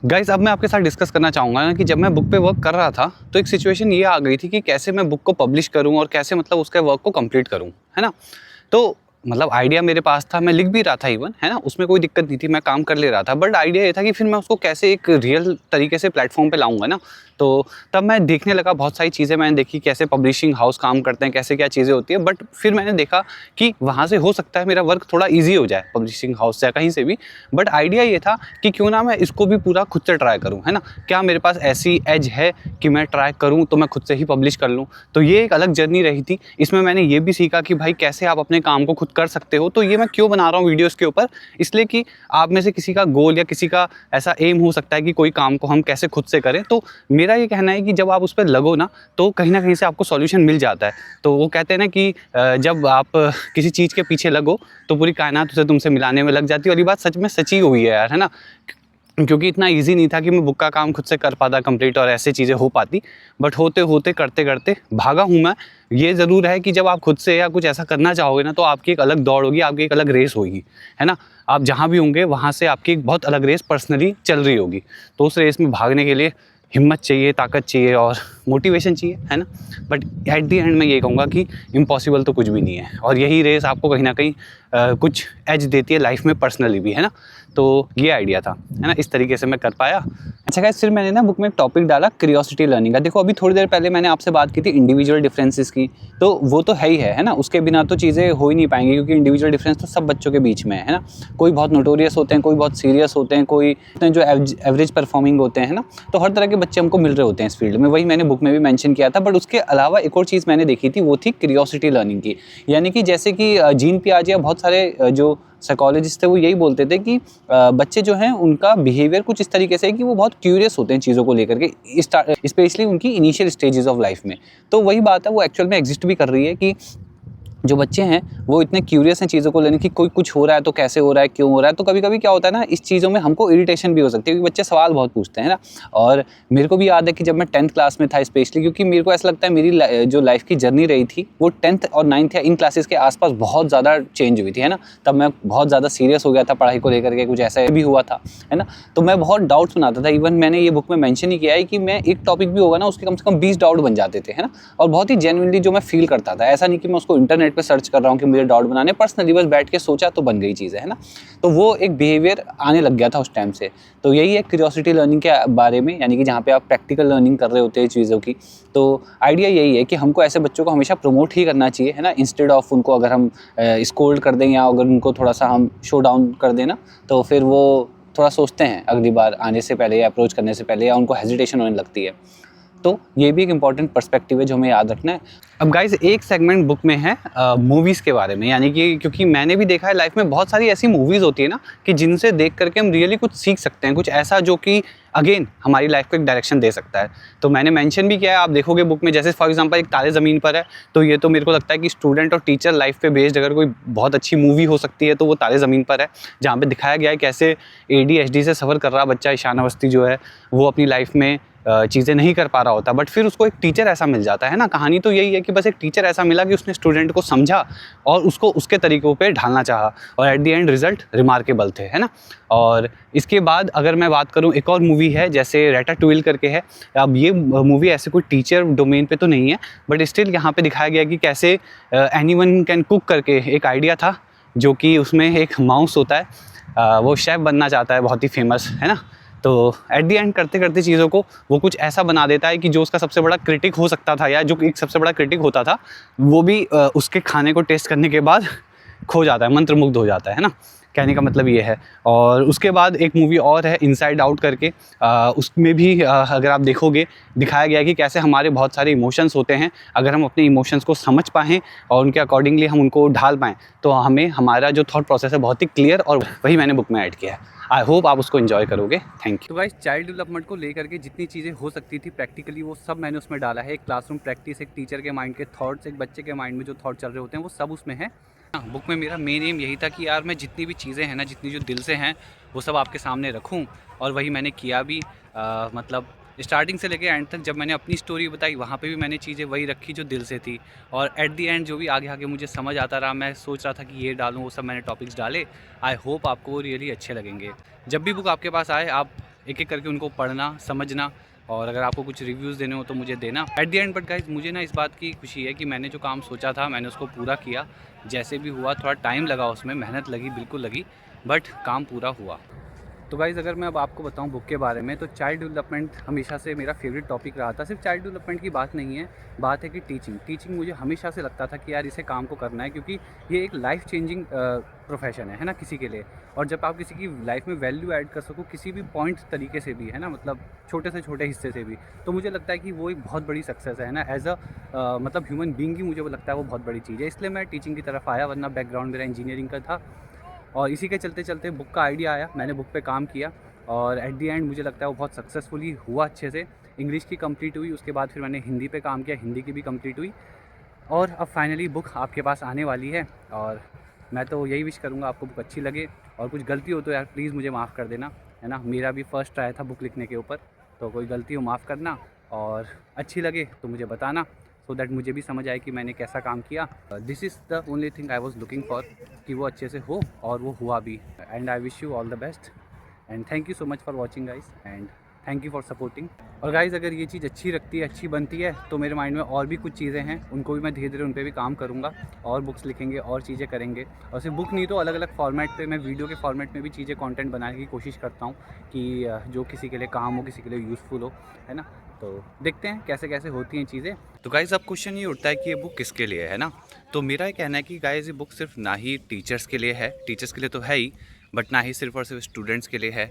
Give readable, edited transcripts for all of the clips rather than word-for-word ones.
Guys अब मैं आपके साथ डिस्कस करना चाहूँगा ना कि जब मैं बुक पे वर्क कर रहा था तो एक सिचुएशन ये आ गई थी कि कैसे मैं बुक को पब्लिश करूँ और कैसे मतलब उसके वर्क को कंप्लीट करूँ, है ना? तो मतलब आइडिया मेरे पास था, मैं लिख भी रहा था इवन, है ना? उसमें कोई दिक्कत नहीं थी, मैं काम कर ले रहा था। बट आइडिया ये था कि फिर मैं उसको कैसे एक रियल तरीके से प्लेटफ़ॉर्म पे लाऊँगा ना, तो तब मैं देखने लगा, बहुत सारी चीज़ें मैंने देखी, कैसे पब्लिशिंग हाउस काम करते हैं, कैसे क्या चीज़ें होती हैं। बट फिर मैंने देखा कि वहाँ से हो सकता है मेरा वर्क थोड़ा ईज़ी हो जाए, पब्लिशिंग हाउस से या कहीं से भी। बट आइडिया ये था कि क्यों ना मैं इसको भी पूरा खुद से ट्राई करूँ, है ना? क्या मेरे पास ऐसी एज है कि मैं ट्राई करूँ तो मैं खुद से ही पब्लिश कर लूँ? तो ये एक अलग जर्नी रही थी। इसमें मैंने ये भी सीखा कि भाई कैसे आप अपने काम को खुद कर सकते हो। तो ये मैं क्यों बना रहा हूँ वीडियोज़ के ऊपर, इसलिए कि आप में से किसी का गोल या किसी का ऐसा एम हो सकता है कि कोई काम को हम कैसे खुद से करें। तो मेरा ये कहना है कि जब आप उस पे लगो ना, तो कहीं न कहीं से आपको सॉल्यूशन मिल जाता है। तो वो कहते हैं ना कि जब आप किसी चीज़ के पीछे लगो, तो पूरी कायनात उसे तुमसे मिलाने में लग जाती है। और ये बात सच में सच्ची हुई है यार, है ना? क्योंकि इतना ईज़ी नहीं था कि मैं बुक का काम खुद से कर पाता कंप्लीट और ऐसी चीज़ें हो पाती। बट होते-होते, करते-करते भागा हूँ मैं। ये ज़रूर है कि जब आप खुद से या कुछ ऐसा करना चाहोगे ना, तो आपकी एक अलग दौड़ होगी, आपकी एक अलग रेस होगी, है ना? आप जहाँ भी होंगे वहाँ से आपकी एक बहुत अलग रेस पर्सनली चल रही होगी। तो उस रेस में भागने के लिए हिम्मत चाहिए, ताकत चाहिए और मोटिवेशन चाहिए, है ना? बट एट द एंड मैं ये कहूँगा कि इम्पॉसिबल तो कुछ भी नहीं है, और यही रेस आपको कहीं न कहीं कुछ एज देती है लाइफ़ में पर्सनली भी, है ना? तो ये आइडिया था, है ना? इस तरीके से मैं कर पाया। अच्छा गाइस, फिर मैंने ना बुक में एक टॉपिक डाला क्यूरियोसिटी लर्निंग का। देखो अभी थोड़ी देर पहले मैंने आपसे बात की थी इंडिविजुअल डिफरेंसेस की, तो वो तो है ही है ना? उसके बिना तो चीज़ें हो ही नहीं पाएँगी, क्योंकि इंडिविजुअल डिफरेंस तो सब बच्चों के बीच में है ना? कोई बहुत नोटोरियस होते हैं, कोई बहुत सीरियस होते हैं, कोई जो एवरेज परफॉर्मिंग होते हैं, है ना? तो हर तरह के बच्चे हमको मिल रहे होते हैं इस फील्ड में, वही मैंने बुक में भी मेंशन किया था। बट उसके अलावा एक और चीज़ मैंने देखी थी, वो थी क्यूरियोसिटी लर्निंग की। यानी कि जैसे कि जीन पियाजे या बहुत सारे जो साइकोलॉजिस्ट थे वो यही बोलते थे कि बच्चे जो हैं उनका बिहेवियर कुछ इस तरीके से है कि वो बहुत क्यूरियस होते हैं चीज़ों को लेकर के, स्पेशली उनकी इनिशियल स्टेजेस ऑफ लाइफ में। तो वही बात है, वो एक्चुअल में एग्जिस्ट भी कर रही है कि जो बच्चे हैं वो इतने क्यूरियस हैं चीज़ों को लेने की, कोई कुछ हो रहा है तो कैसे हो रहा है, क्यों हो रहा है। तो कभी-कभी क्या होता है ना, इस चीज़ों में हमको इरिटेशन भी हो सकती है, क्योंकि बच्चे सवाल बहुत पूछते हैं ना। और मेरे को भी याद है कि जब मैं 10th क्लास में था स्पेशली, क्योंकि मेरे को ऐसा लगता है मेरी जो लाइफ की जर्नी रही थी वो 10th और 9th या इन क्लासेस के आसपास बहुत ज़्यादा चेंज हुई थी, है ना। तब मैं बहुत ज़्यादा सीरियस हो गया था पढ़ाई को लेकर के, कुछ ऐसा भी हुआ था, है ना। तो मैं बहुत डाउट्स बनाता था। इवन मैंने ये बुक में मेंशन ही किया है कि मैं एक टॉपिक भी होगा ना, उसके कम से कम 20 डाउट बन जाते थे, है ना। और बहुत ही जेन्युइनली जो मैं फील करता था, ऐसा नहीं कि मैं उसको इंटरनेट पे सर्च कर रहा हूँ कि मुझे डाउट बनाने, पर्सनली बस बैठ के सोचा तो बन गई चीज़ें, है ना। तो वो एक बिहेवियर आने लग गया था उस टाइम से। तो यही है क्यूरियोसिटी लर्निंग के बारे में, यानी कि जहाँ पे आप प्रैक्टिकल लर्निंग कर रहे होते हैं चीज़ों की। तो आइडिया यही है कि हमको ऐसे बच्चों को हमेशा प्रमोट ही करना चाहिए, है ना, इंस्टेड ऑफ उनको अगर हम स्कोल्ड कर दें या अगर उनको थोड़ा सा हम शो डाउन कर दें ना, तो फिर वो थोड़ा सोचते हैं अगली बार आने से पहले या अप्रोच करने से पहले, या उनको हेजिटेशन होने लगती है। तो ये भी एक इंपॉर्टेंट पर्सपेक्टिव है जो हमें याद रखना है। अब गाइस एक सेगमेंट बुक में है मूवीज़ के बारे में, यानी कि क्योंकि मैंने भी देखा है लाइफ में बहुत सारी ऐसी मूवीज़ होती है ना कि जिनसे देख करके हम रियली कुछ सीख सकते हैं, कुछ ऐसा जो कि अगेन हमारी लाइफ को एक डायरेक्शन दे सकता है। तो मैंने मेंशन भी किया है, आप देखोगे बुक में, जैसे फॉर एग्जांपल एक तारे ज़मीन पर है, तो ये तो मेरे को लगता है कि स्टूडेंट और टीचर लाइफ पे बेस्ड अगर कोई बहुत अच्छी मूवी हो सकती है तो वो तारे ज़मीन पर है, जहाँ पे दिखाया गया है कैसे ADHD से सफ़र कर रहा बच्चा ईशान अवस्थी जो है वो अपनी लाइफ में चीज़ें नहीं कर पा रहा होता, बट फिर उसको एक टीचर ऐसा मिल जाता है ना। कहानी तो यही है कि बस एक टीचर ऐसा मिला कि उसने स्टूडेंट को समझा और उसको उसके तरीक़ों पे ढालना चाहा, और at the end result remarkable थे, है ना। और इसके बाद अगर मैं बात करूँ, एक और मूवी है जैसे रैटाटुइल करके है। अब ये मूवी ऐसे कोई टीचर डोमेन पे तो नहीं है, बट स्टिल यहाँ पे दिखाया गया कि कैसे एनीवन कैन कुक करके एक आइडिया था, जो कि उसमें एक माउस होता है, वो शेफ़ बनना चाहता है, बहुत ही फेमस, है ना। तो एट द एंड करते करते चीज़ों को वो कुछ ऐसा बना देता है कि जो उसका सबसे बड़ा क्रिटिक हो सकता था, या जो एक सबसे बड़ा क्रिटिक होता था, वो भी उसके खाने को टेस्ट करने के बाद खो जाता है, मंत्रमुग्ध हो जाता है ना। कहने का मतलब ये है। और उसके बाद एक मूवी और है इनसाइड आउट करके, उसमें भी अगर आप देखोगे दिखाया गया है कि कैसे हमारे बहुत सारे इमोशंस होते हैं, अगर हम अपने इमोशंस को समझ पाएँ और उनके अकॉर्डिंगली हम उनको ढाल पाएँ, तो हमें हमारा जो थॉट प्रोसेस है बहुत ही क्लियर, और वही मैंने बुक में ऐड किया है। आई होप आप उसको एंजॉय करोगे। Thank you. तो गाइस चाइल्ड डेवलपमेंट को लेकर के जितनी चीज़ें हो सकती थी प्रैक्टिकली, वो सब मैंने उसमें डाला है। एक क्लासरूम प्रैक्टिस, एक टीचर के माइंड के थॉट्स, एक बच्चे के माइंड में जो थॉट चल रहे होते हैं, वो सब उसमें है। बुक में मेरा मेन एम यही था कि यार मैं जितनी भी चीज़ें हैं ना, जितनी जो दिल से हैं, वो सब आपके सामने रखूं, और वही मैंने किया भी। मतलब स्टार्टिंग से लेके एंड तक जब मैंने अपनी स्टोरी बताई, वहाँ पे भी मैंने चीज़ें वही रखी जो दिल से थी, और एट दी एंड जो भी आगे आगे मुझे समझ आता रहा, मैं सोच रहा था कि ये डालूँ, वो सब मैंने टॉपिक्स डाले। आई होप आपको वो रियली अच्छे लगेंगे। जब भी बुक आपके पास आए, आप एक एक करके उनको पढ़ना, समझना, और अगर आपको कुछ रिव्यूज़ देने हो तो मुझे देना at the end. But guys मुझे ना इस बात की खुशी है कि मैंने जो काम सोचा था मैंने उसको पूरा किया। जैसे भी हुआ, थोड़ा टाइम लगा उसमें, मेहनत लगी, बिल्कुल लगी, बट काम पूरा हुआ। तो गाइज़ अगर मैं अब आपको बताऊं बुक के बारे में, तो चाइल्ड डेवलपमेंट हमेशा से मेरा फेवरेट टॉपिक रहा था। सिर्फ चाइल्ड डेवलपमेंट की बात नहीं है, बात है कि टीचिंग मुझे हमेशा से लगता था कि यार इसे काम को करना है, क्योंकि ये एक लाइफ चेंजिंग प्रोफेशन है ना, किसी के लिए। और जब आप किसी की लाइफ में वैल्यू ऐड कर सको किसी भी पॉइंट तरीके से भी, है ना, मतलब छोटे से छोटे हिस्से से भी, तो मुझे लगता है कि वो एक बहुत बड़ी सक्सेस है ना। एज अ मतलब ह्यूमन बींग ही मुझे वो लगता है वो बहुत बड़ी चीज़ है, इसलिए मैं टीचिंग की तरफ आया, वरना बैकग्राउंड मेरा इंजीनियरिंग का था। और इसी के चलते चलते बुक का आइडिया आया, मैंने बुक पे काम किया, और एट दी एंड मुझे लगता है वो बहुत सक्सेसफुली हुआ, अच्छे से। इंग्लिश की कंप्लीट हुई, उसके बाद फिर मैंने हिंदी पे काम किया, हिंदी की भी कंप्लीट हुई, और अब फाइनली बुक आपके पास आने वाली है। और मैं तो यही विश करूँगा आपको बुक अच्छी लगे, और कुछ गलती हो तो यार प्लीज़ मुझे माफ़ कर देना, है ना। मेरा भी फर्स्ट ट्राई था बुक लिखने के ऊपर, तो कोई गलती हो माफ़ करना, और अच्छी लगे तो मुझे बताना, सो दैट मुझे भी समझ आए कि मैंने कैसा काम किया। This is the only thing I was looking for, कि वो अच्छे से हो, और वो हुआ भी। And I wish you all the best, and thank you so much for watching guys, and thank you for supporting. और गाइज़ अगर ये चीज़ अच्छी लगती है, अच्छी बनती है, तो मेरे माइंड में और भी कुछ चीज़ें हैं, उनको भी मैं धीरे धीरे उन पर भी काम करूँगा, और बुक्स लिखेंगे, और चीज़ें करेंगे। और सिर्फ बुक नहीं तो अलग अलग फॉर्मेट पे मैं वीडियो के फॉर्मेट में भी चीज़ें कंटेंट बनाने की कोशिश करता हूँ, कि जो किसी के लिए काम हो, किसी के लिए यूज़फुल हो, है ना। तो देखते हैं कैसे कैसे होती हैं चीज़ें। तो गाइज़ अब क्वेश्चन ये उठता है कि ये बुक किसके लिए है ना। तो मेरा ये कहना है कि गाइज़ ये बुक सिर्फ ना ही टीचर्स के लिए है, टीचर्स के लिए तो है ही, बट ना ही सिर्फ और सिर्फ स्टूडेंट्स के लिए है,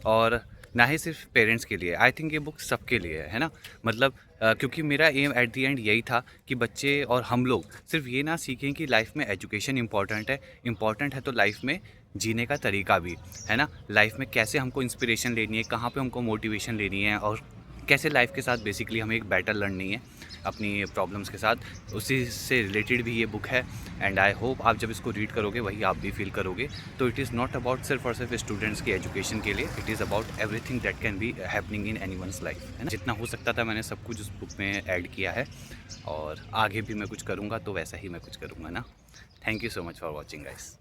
और ना ही सिर्फ पेरेंट्स के लिए। आई थिंक ये बुक सबके लिए है ना। मतलब क्योंकि मेरा एम एट दी एंड यही था कि बच्चे और हम लोग सिर्फ ये ना सीखें कि लाइफ में एजुकेशन इंपॉर्टेंट है तो लाइफ में जीने का तरीका भी, है ना। लाइफ में कैसे हमको इंस्पिरेशन लेनी है, कहाँ पे हमको मोटिवेशन लेनी है, और कैसे लाइफ के साथ बेसिकली हमें एक बैटल लड़नी है अपनी प्रॉब्लम्स के साथ, उसी से रिलेटेड भी ये बुक है। एंड आई होप आप जब इसको रीड करोगे वही आप भी फील करोगे। तो इट इज़ नॉट अबाउट सिर्फ और सिर्फ स्टूडेंट्स की एजुकेशन के लिए, it is about everything that can be happening in anyone's life, है ना। जितना हो सकता था मैंने सब कुछ उस बुक में ऐड किया है, और आगे भी मैं कुछ करूँगा तो वैसा ही मैं कुछ करूँगा ना। Thank you so much for watching guys.